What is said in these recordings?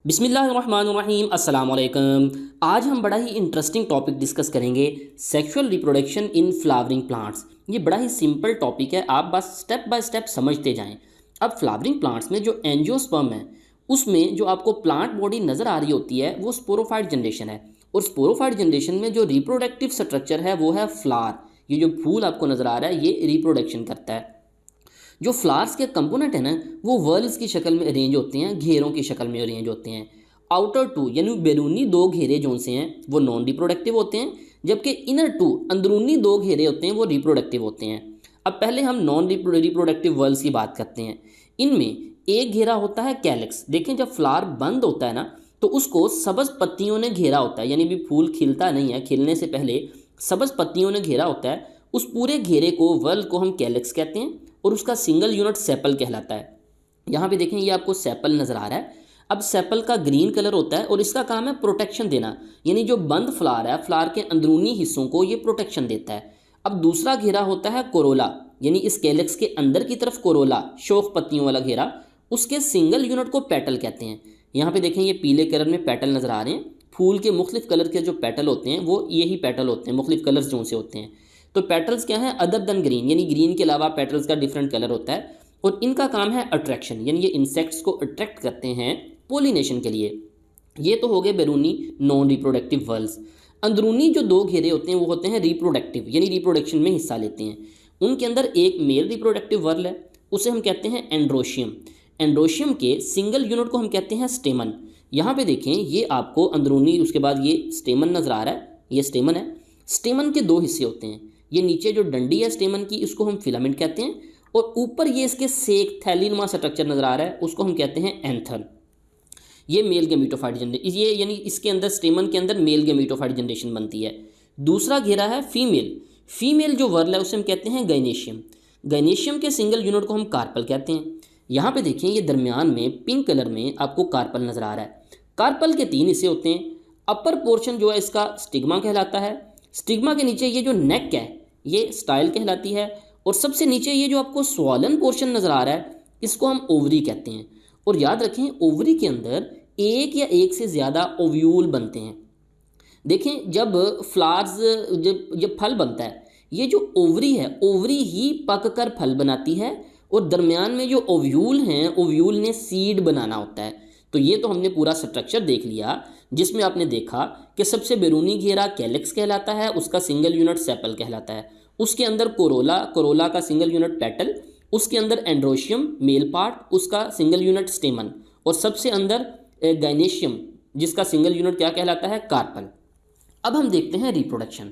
बिस्मिल्लाहिर्रहमानिर्रहीम अस्सलाम वालेकुम। आज हम बड़ा ही इंटरेस्टिंग टॉपिक डिस्कस करेंगे, sexual reproduction in flowering plants. ये बड़ा ही सिंपल टॉपिक है, आप बस स्टेप बाय स्टेप समझते जाएं। अब फ्लावरिंग प्लांट्स में जो एंजियोस्पर्म है, उसमें जो आपको प्लांट बॉडी नज़र आ रही होती है वो स्पोरोफाइट जनरेशन है। और स्पोरोफाइट जनरेशन में जो रिप्रोडक्टिव स्ट्रक्चर है वो है फ्लावर। ये जो फूल आपको नज़र आ रहा है ये रिप्रोडक्शन करता है। जो फ्लावर्स के कंपोनेंट है ना, वो वर्ल्स की शक्ल में अरेंज होते हैं, घेरों की शक्ल में अरेंज होते हैं। आउटर टू यानी बैरूनी दो घेरे जो से हैं वो नॉन रिप्रोडक्टिव होते हैं, जबकि इनर टू अंदरूनी दो घेरे होते हैं वो रिप्रोडक्टिव होते हैं। अब पहले हम नॉन रिप्रोडक्टिव वर्ल्स की बात करते हैं। इनमें एक घेरा होता है कैलिक्स। देखें, जब फ्लावर बंद होता है ना तो उसको सबज पत्तियों ने घेरा होता है, यानी भी फूल खिलता नहीं है, खिलने से पहले सबज पत्तियों ने घेरा होता है। उस पूरे घेरे को वर्ल को हम कैलिक्स कहते हैं और उसका सिंगल यूनिट सेपल कहलाता है। यहाँ पे देखें, ये आपको सेपल नज़र आ रहा है। अब सेपल का ग्रीन कलर होता है और इसका काम है प्रोटेक्शन देना, यानी जो बंद फ्लावर है फ्लावर के अंदरूनी हिस्सों को ये प्रोटेक्शन देता है। अब दूसरा घेरा होता है कोरोला, यानी इस कैलिक्स के अंदर की तरफ कोरोला, शोक पत्तियों वाला घेरा, उसके सिंगल यूनिट को पेटल कहते हैं। यहाँ पे देखें, ये पीले कलर में पेटल नज़र आ रहे हैं। फूल के मुख्तलिफ कलर के जो पेटल होते हैं वो यही पेटल होते हैं, मुख्तलिफ कलर्स जो से होते हैं। तो पेटल्स क्या है, अदर देन ग्रीन, यानी ग्रीन के अलावा पेटल्स का डिफरेंट कलर होता है। और इनका काम है अट्रैक्शन, यानी ये इंसेक्ट्स को अट्रैक्ट करते हैं पोलिनेशन के लिए। ये तो हो गए बैरूनी नॉन रिप्रोडक्टिव वर्ल्स। अंदरूनी जो दो घेरे होते हैं वो होते हैं रिप्रोडक्टिव, यानी रिप्रोडक्शन में हिस्सा लेते हैं। उनके अंदर एक मेल रिप्रोडक्टिव वर्ल है, उसे हम कहते हैं एंड्रोशियम। एंड्रोशियम के सिंगल यूनिट को हम कहते हैं स्टेमन। यहाँ पे देखें, ये आपको अंदरूनी, उसके बाद ये स्टेमन नज़र आ रहा है, ये स्टेमन है। स्टेमन के दो हिस्से होते हैं, ये नीचे जो डंडी है स्टेमन की इसको हम फिलामेंट कहते हैं, और ऊपर ये इसके सेक थैलीनुमा स्ट्रक्चर नज़र आ रहा है उसको हम कहते हैं एंथर। ये मेल गैमेटोफाइट जनरेशन, ये यानी इसके अंदर स्टेमन के अंदर मेल गैमेटोफाइट जनरेशन बनती है। दूसरा घेरा है फीमेल। फीमेल जो वर्ल है उसे हम कहते हैं गाइनेशियम। गाइनेशियम के सिंगल यूनिट को हम कार्पल कहते हैं। यहाँ पे देखें, ये दरमियान में पिंक कलर में आपको कार्पल नज़र आ रहा है। कार्पल के तीन हिस्से होते हैं। अपर पोर्शन जो है इसका स्टिग्मा कहलाता है। स्टिग्मा के नीचे ये जो नेक है ये स्टाइल कहलाती है। और सबसे नीचे ये जो आपको स्वॉलन पोर्शन नज़र आ रहा है इसको हम ओवरी कहते हैं। और याद रखें, ओवरी के अंदर एक या एक से ज़्यादा ओव्यूल बनते हैं। देखें, जब फ्लावर्स, जब फल बनता है, ये जो ओवरी है ओवरी ही पक कर फल बनाती है, और दरमियान में जो ओव्यूल हैं ओव्यूल ने सीड बनाना होता है। तो ये तो हमने पूरा स्ट्रक्चर देख लिया, जिसमें आपने देखा कि सबसे बैरूनी घेरा कैलिक्स कहलाता है, उसका सिंगल यूनिट सेपल कहलाता है। उसके अंदर कोरोला, कोरोला का सिंगल यूनिट पेटल, उसके अंदर एंड्रोशियम मेल पार्ट, उसका सिंगल यूनिट स्टेमन, और सबसे अंदर गाइनेशियम जिसका सिंगल यूनिट क्या कहलाता है, कार्पल। अब हम देखते हैं रिप्रोडक्शन।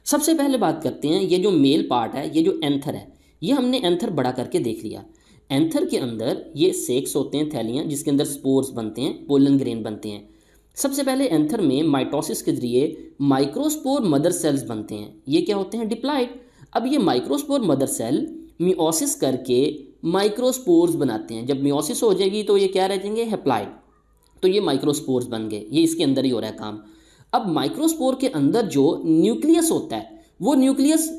सबसे पहले बात करते हैं, ये जो मेल पार्ट है, ये जो एंथर है, ये हमने एंथर बड़ा करके देख लिया। एंथर के अंदर ये सेक्स होते हैं, थैलियाँ, जिसके अंदर स्पोर्स बनते हैं, पोलन ग्रेन बनते हैं। सबसे पहले एंथर में माइटोसिस के जरिए माइक्रोस्पोर मदर सेल्स बनते हैं। ये क्या होते हैं, डिप्लॉइड। अब ये माइक्रोस्पोर मदर सेल मियोसिस करके माइक्रोस्पोर्स बनाते हैं। जब मियोसिस हो जाएगी तो ये क्या रह जाएंगे, हेप्लॉइड। तो ये माइक्रोस्पोर्स बन गए, ये इसके अंदर ही हो रहा है काम। अब माइक्रोस्पोर के अंदर जो न्यूक्लियस होता है वो न्यूक्लियस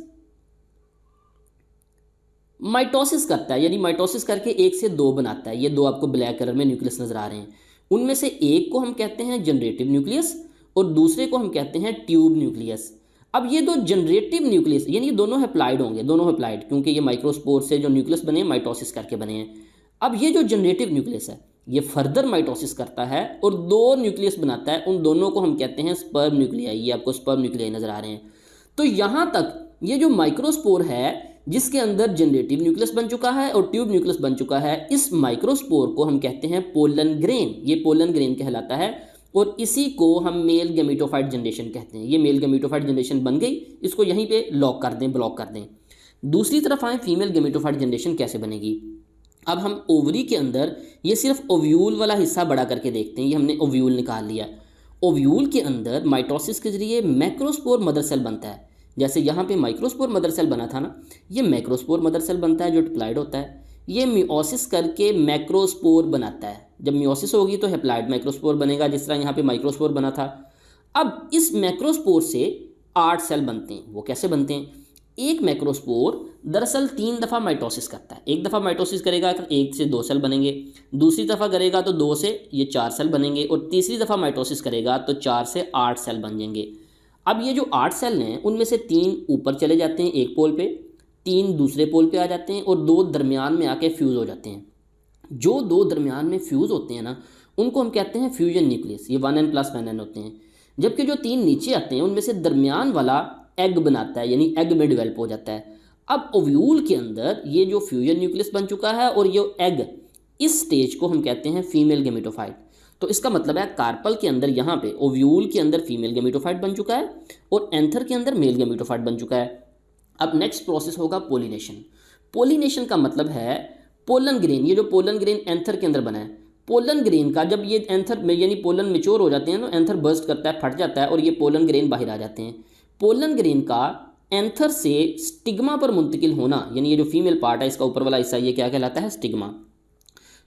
माइटोसिस करता है, यानी माइटोसिस करके एक से दो बनाता है। ये दो आपको ब्लैक कलर में न्यूक्लियस नजर आ रहे हैं। उनमें से एक को हम कहते हैं जनरेटिव न्यूक्लियस और दूसरे को हम कहते हैं ट्यूब न्यूक्लियस। अब ये दो जनरेटिव न्यूक्लियस, यानी ये दोनों हैप्लॉइड होंगे, दोनों हैप्लॉइड, क्योंकि ये माइक्रोस्पोर से जो न्यूक्लियस बने हैं माइटोसिस करके बने हैं। अब ये जो जनरेटिव न्यूक्लियस है ये फर्दर माइटोसिस करता है और दो न्यूक्लियस बनाता है, उन दोनों को हम कहते हैं स्पर्म न्यूक्लियाई। ये आपको स्पर्म न्यूक्लियाई नजर आ रहे हैं। तो यहाँ तक ये जो माइक्रोस्पोर है जिसके अंदर जनरेटिव न्यूक्लियस बन चुका है और ट्यूब न्यूक्लियस बन चुका है, इस माइक्रोस्पोर को हम कहते हैं पोलन ग्रेन। ये पोलन ग्रेन कहलाता है और इसी को हम मेल गैमेटोफाइट जनरेशन कहते हैं। ये मेल गैमेटोफाइट जनरेशन बन गई, इसको यहीं पे लॉक कर दें, ब्लॉक कर दें। दूसरी तरफ आए, फीमेल गैमेटोफाइट जनरेशन कैसे बनेगी। अब हम ओवरी के अंदर ये सिर्फ ओव्यूल वाला हिस्सा बड़ा करके देखते हैं। ये हमने ओव्यूल निकाल लिया। ओव्यूल के अंदर माइटोसिस के जरिए मैक्रोस्पोर मदर सेल बनता है। जैसे यहाँ पे माइक्रोस्पोर मदर सेल बना था ना, ये मैक्रोस्पोर मदर सेल बनता है जो डिप्लॉइड होता है। ये मियोसिस करके मैक्रोस्पोर बनाता है। जब मियोसिस होगी तो हैप्लॉइड माइक्रोस्पोर बनेगा, जिस तरह यहाँ पे माइक्रोस्पोर बना था। अब इस मैक्रोस्पोर से 8 सेल बनते हैं। वो कैसे बनते हैं, एक मैक्रोस्पोर दरअसल 3 दफ़ा माइटोसिस करता है। एक दफ़ा माइटोसिस करेगा तो 1 से 2 सेल बनेंगे, दूसरी दफ़ा करेगा तो 2 से ये 4 सेल बनेंगे, और तीसरी दफ़ा माइटोसिस करेगा तो 4 से 8 सेल बन जाएंगे। अब ये जो 8 सेल हैं उनमें से 3 ऊपर चले जाते हैं एक पोल पे, 3 दूसरे पोल पे आ जाते हैं, और 2 दरमियान में आके फ्यूज़ हो जाते हैं। जो 2 दरमियान में फ्यूज़ होते हैं ना, उनको हम कहते हैं फ्यूजन न्यूक्लियस। ये 1n+1n होते हैं। जबकि जो 3 नीचे आते हैं उनमें से दरमियान वाला एग बनाता है, यानी एग में डेवलप हो जाता है। अब ओव्यूल के अंदर ये जो फ्यूजन न्यूक्लियस बन चुका है और ये एग, इस स्टेज को हम कहते हैं फीमेल गेमेटोफाइट। तो इसका मतलब है कार्पल के अंदर, यहाँ पे ओव्यूल के अंदर फीमेल गेमेटोफाइट बन चुका है और एंथर के अंदर मेल गेमेटोफाइट बन चुका है। अब नेक्स्ट प्रोसेस होगा पोलिनेशन। पोलिनेशन का मतलब है पोलन ग्रेन, ये जो पोलन ग्रेन एंथर के अंदर बना है, पोलन ग्रेन का जब ये एंथर में यानी पोलन मेच्योर हो जाते हैं तो एंथर बर्स्ट करता है, फट जाता है, और ये पोलन ग्रेन बाहर आ जाते हैं। पोलन ग्रेन का एंथर से स्टिग्मा पर मुंतकिल होना, यानी ये जो फीमेल पार्ट है इसका ऊपर वाला हिस्सा, ये क्या कहलाता है? स्टिग्मा।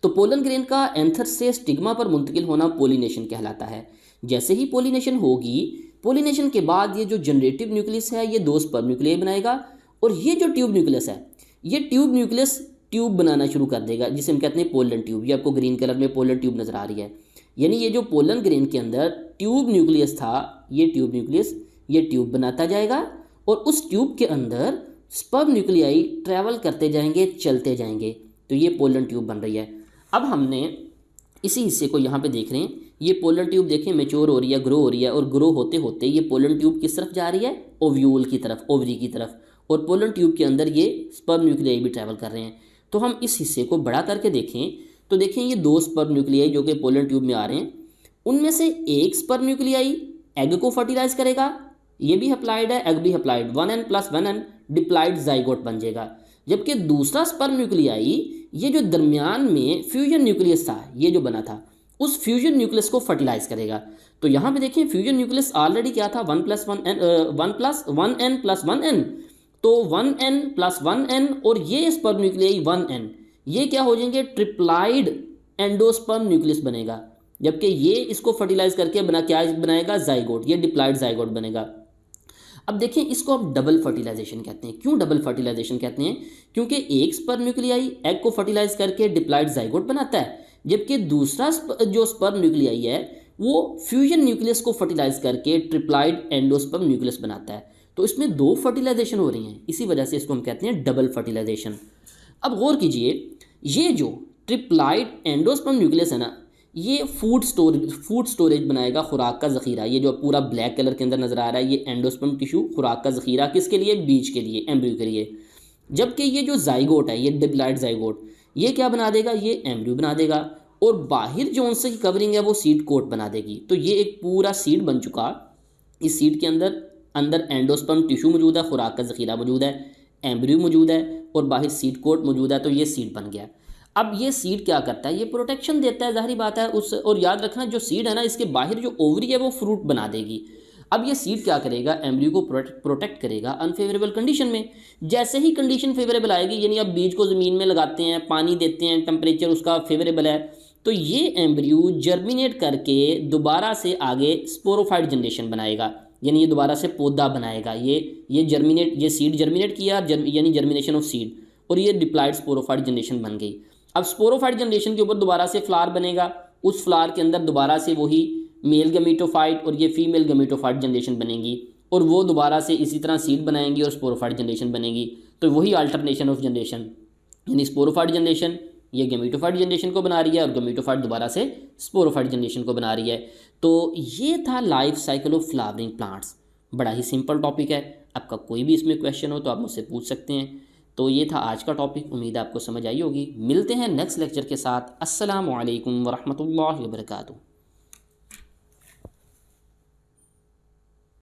तो पोलन ग्रेन का एंथर से स्टिग्मा पर मुंतकिल होना पोलिनेशन कहलाता है। जैसे ही पोलिनेशन होगी, पोलिनेशन के बाद ये जो जनरेटिव न्यूक्लियस है ये 2 स्पर्म न्यूक्लियाई बनाएगा, और ये जो ट्यूब न्यूक्लियस है ये ट्यूब न्यूक्लियस ट्यूब बनाना शुरू कर देगा, जिसे हम कहते हैं पोलन ट्यूब। ये आपको ग्रीन कलर में पोलन ट्यूब नज़र आ रही है। यानी ये जो पोलन ग्रेन के अंदर ट्यूब न्यूक्लियस था, ये ट्यूब न्यूक्लियस ये ट्यूब बनाता जाएगा, और उस ट्यूब के अंदर स्पर्म न्यूक्लियाई ट्रैवल करते जाएंगे, चलते जाएंगे। तो ये पोलन ट्यूब बन रही है। अब हमने इसी हिस्से को यहाँ पे देख रहे हैं, ये पोलन ट्यूब देखें मैच्योर हो रही है, ग्रो हो रही है, और ग्रो होते होते ये पोलन ट्यूब किस तरफ जा रही है? ओव्यूल की तरफ, ओवरी की तरफ। और पोलन ट्यूब के अंदर ये स्पर्म न्यूक्लियाई भी ट्रैवल कर रहे हैं। तो हम इस हिस्से को बड़ा करके देखें तो देखें ये 2 स्पर्म न्यूक्लियाई जो कि पोलन ट्यूब में आ रहे हैं, उनमें से एक स्पर्म न्यूक्लियाई एग को फर्टिलाइज करेगा, ये भी अप्लाइड है, एग भी अप्लाइड, 1n+1n डिप्लाइड जाइगोट बन जाएगा। जबकि दूसरा स्पर्म न्यूक्लियाई ये जो दरमियान में फ्यूजन न्यूक्लियस था, ये जो बना था, उस फ्यूजन न्यूक्लियस को फर्टिलाइज करेगा। तो यहाँ पे देखिए फ्यूजन न्यूक्लियस ऑलरेडी क्या था? 1n+1n। तो 1n+1n और ये स्पर्म न्यूक्लियाई 1n, ये क्या हो जाएंगे? ट्रिप्लाइड एंडोस्पर्म न्यूक्लियस बनेगा। जबकि ये इसको फर्टिलाइज करके क्या बनाएगा? जाइगोट, ये डिप्लाइड जाइगोट बनेगा। अब देखें इसको हम डबल फर्टिलाइजेशन कहते हैं। क्यों डबल फर्टिलाइजेशन कहते हैं? क्योंकि एक स्पर्म न्यूक्लियाई एग को फर्टिलाइज करके डिप्लाइड जाइगोट बनाता है, जबकि दूसरा जो स्पर्म न्यूक्लियाई है वो फ्यूजन न्यूक्लियस को फर्टिलाइज करके ट्रिप्लाइड एंडोस्पर्म न्यूक्लियस बनाता है। तो इसमें 2 फर्टिलाइजेशन हो रही हैं, इसी वजह से इसको हम कहते हैं डबल फर्टिलाइजेशन। अब गौर कीजिए, ये जो ट्रिप्लाइड एंडोस्पर्म न्यूक्लियस है ना, ये फूड स्टोरेज बनाएगा, खुराक का ज़ख़ीरा। ये जो पूरा ब्लैक कलर के अंदर नज़र आ रहा है ये एंडोस्पर्म टिश्यू, खुराक का ज़ख़ीरा किसके लिए? बीज के लिए, एम्ब्रियो के लिए। जबकि ये जो जाइगोट है, ये डिप्लाइड जाइगोट, ये क्या बना देगा? ये एम्ब्रियो बना देगा, और बाहर जो उनसे की कवरिंग है वो सीड कोट बना देगी। तो ये एक पूरा सीड बन चुका। इस सीड के अंदर एंडोस्पर्म टिश्यू मौजूद है, खुराक का ज़ख़ीरा मौजूद है, एम्ब्रियो मौजूद है, और बाहर सीड कोट मौजूद है। तो ये सीड बन गया। अब ये सीड क्या करता है? ये प्रोटेक्शन देता है, ज़ाहिर बात है उस। और याद रखना जो सीड है ना, इसके बाहर जो ओवरी है वो फ्रूट बना देगी। अब ये सीड क्या करेगा? एम्ब्रियो को प्रोटेक्ट करेगा अनफेवरेबल कंडीशन में। जैसे ही कंडीशन फेवरेबल आएगी, यानी आप बीज को ज़मीन में लगाते हैं, पानी देते हैं, टेम्परेचर उसका फेवरेबल है, तो ये एम्ब्रियो जर्मिनेट करके दोबारा से आगे स्पोरोफाइट जनरेशन बनाएगा, यानी ये दोबारा से पौधा बनाएगा। ये सीड जर्मिनेट किया, यानी जर्मिनेशन ऑफ सीड, और ये डिप्लाइड स्पोरोफाइट जनरेशन बन गई। अब स्पोरोफाइट जनरेशन के ऊपर दोबारा से फ्लावर बनेगा, उस फ्लावर के अंदर दोबारा से वही मेल गमीटोफाइट और ये फीमेल गमीटोफाइट जनरेशन बनेगी, और वो दोबारा से इसी तरह सीड बनाएंगी और स्पोरोफाइट जनरेशन बनेगी। तो वही अल्टरनेशन ऑफ जनरेशन, यानी स्पोरोफाइट जनरेशन ये गमीटोफाइट जनरेशन को बना रही है, और गमीटोफाइट दोबारा से स्पोरोफाइट जनरेशन को बना रही है। तो ये था life cycle of flowering plants. बड़ा ही सिंपल टॉपिक है। आपका कोई भी इसमें क्वेश्चन हो तो आप मुझसे पूछ सकते हैं। तो ये था आज का टॉपिक, उम्मीद है आपको समझ आई होगी। मिलते हैं नेक्स्ट लेक्चर के साथ। अस्सलामु अलैकुम वरहमतुल्लाहि वबरकातुहू।